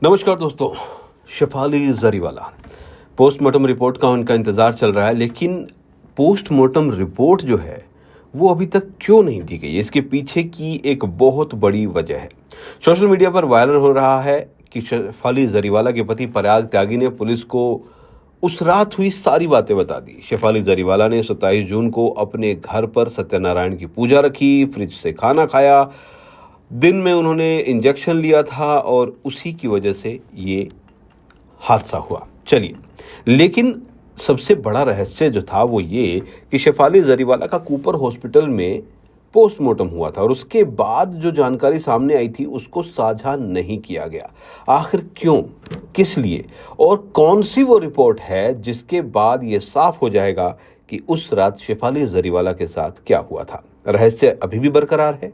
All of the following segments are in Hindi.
नमस्कार दोस्तों। शेफाली जरीवाला पोस्टमार्टम रिपोर्ट का उनका इंतज़ार चल रहा है, लेकिन पोस्टमार्टम रिपोर्ट जो है वो अभी तक क्यों नहीं दी गई, इसके पीछे की एक बहुत बड़ी वजह है। सोशल मीडिया पर वायरल हो रहा है कि शेफाली जरीवाला के पति पराग त्यागी ने पुलिस को उस रात हुई सारी बातें बता दी। शेफाली जरीवाला ने 27 जून को अपने घर पर सत्यनारायण की पूजा रखी, फ्रिज से खाना खाया, दिन में उन्होंने इंजेक्शन लिया था और उसी की वजह से ये हादसा हुआ। चलिए, लेकिन सबसे बड़ा रहस्य जो था वो ये कि शेफाली जरीवाला का कूपर हॉस्पिटल में पोस्टमार्टम हुआ था और उसके बाद जो जानकारी सामने आई थी उसको साझा नहीं किया गया। आखिर क्यों, किस लिए और कौन सी वो रिपोर्ट है जिसके बाद ये साफ हो जाएगा कि उस रात शेफाली जरीवाला के साथ क्या हुआ था। रहस्य अभी भी बरकरार है।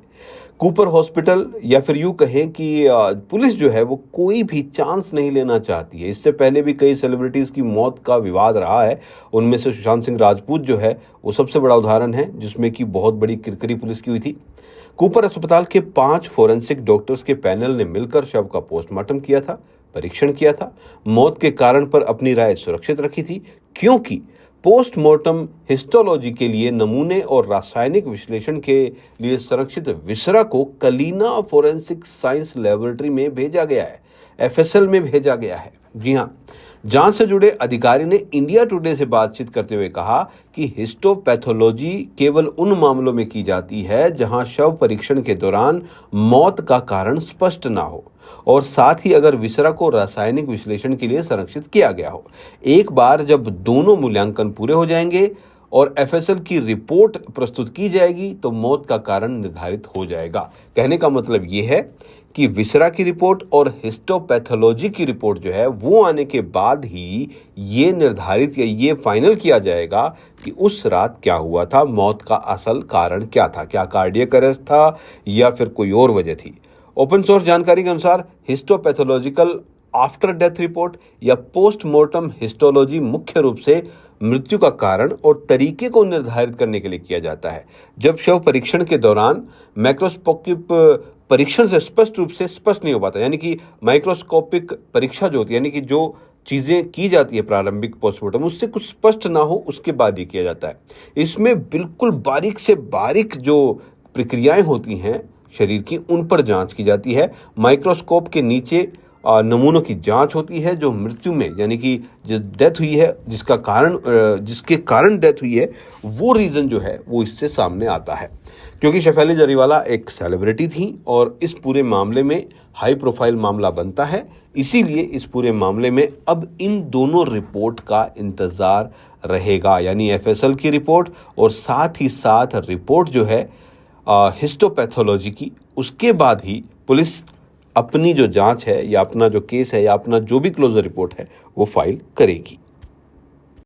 कूपर हॉस्पिटल या फिर यूं कहें कि पुलिस जो है वो कोई भी चांस नहीं लेना चाहती है। इससे पहले भी कई सेलिब्रिटीज की मौत का विवाद रहा है। उनमें से सुशांत सिंह राजपूत जो है वो सबसे बड़ा उदाहरण है, जिसमें कि बहुत बड़ी किरकिरी पुलिस की हुई थी। कूपर अस्पताल के 5 फोरेंसिक डॉक्टर्स के पैनल ने मिलकर शव का पोस्टमार्टम किया था, परीक्षण किया था, मौत के कारण पर अपनी राय सुरक्षित रखी थी, क्योंकि पोस्टमार्टम हिस्टोलॉजी के लिए नमूने और रासायनिक विश्लेषण के लिए संरक्षित विसरा को कलीना फोरेंसिक साइंस लेबोरेटरी में भेजा गया है, एफएसएल में भेजा गया है। जी हाँ, जांच से जुड़े अधिकारी ने इंडिया टुडे से बातचीत करते हुए कहा कि हिस्टोपैथोलॉजी केवल उन मामलों में की जाती है जहां शव परीक्षण के दौरान मौत का कारण स्पष्ट ना हो और साथ ही अगर विसरा को रासायनिक विश्लेषण के लिए संरक्षित किया गया हो। एक बार जब दोनों मूल्यांकन पूरे हो जाएंगे और एफएसएल की रिपोर्ट प्रस्तुत की जाएगी तो मौत का कारण निर्धारित हो जाएगा। कहने का मतलब ये है कि विसरा की रिपोर्ट और हिस्टोपैथोलॉजी की रिपोर्ट जो है वो आने के बाद ही ये निर्धारित या ये फाइनल किया जाएगा कि उस रात क्या हुआ था, मौत का असल कारण क्या था, क्या कार्डियक अरेस्ट था या फिर कोई और वजह थी। ओपन सोर्स जानकारी के अनुसार हिस्टोपैथोलॉजिकल आफ्टर डेथ रिपोर्ट या पोस्टमार्टम हिस्टोलॉजी मुख्य रूप से मृत्यु का कारण और तरीके को निर्धारित करने के लिए किया जाता है। जब शव परीक्षण के दौरान माइक्रोस्कोपिक परीक्षण से स्पष्ट रूप से स्पष्ट नहीं हो पाता, यानी कि माइक्रोस्कोपिक परीक्षा जो होती है, यानी कि जो चीजें की जाती है प्रारंभिक पोस्टमार्टम उससे कुछ स्पष्ट ना हो उसके बाद ये किया जाता है। इसमें बिल्कुल बारीक से बारीक जो प्रक्रियाएं होती हैं शरीर की, उन पर जांच की जाती है। माइक्रोस्कोप के नीचे नमूनों की जांच होती है। जो मृत्यु में यानी कि जो डेथ हुई है, जिसके कारण डेथ हुई है, वो रीज़न जो है वो इससे सामने आता है। क्योंकि शेफाली जरीवाला एक सेलिब्रिटी थी और इस पूरे मामले में हाई प्रोफाइल मामला बनता है, इसीलिए इस पूरे मामले में अब इन दोनों रिपोर्ट का इंतज़ार रहेगा, यानी एफएसएल की रिपोर्ट और साथ ही साथ रिपोर्ट जो है हिस्टोपैथोलॉजी की। उसके बाद ही पुलिस अपनी जो जांच है या अपना जो केस है या अपना जो भी क्लोजर रिपोर्ट है वो फाइल करेगी।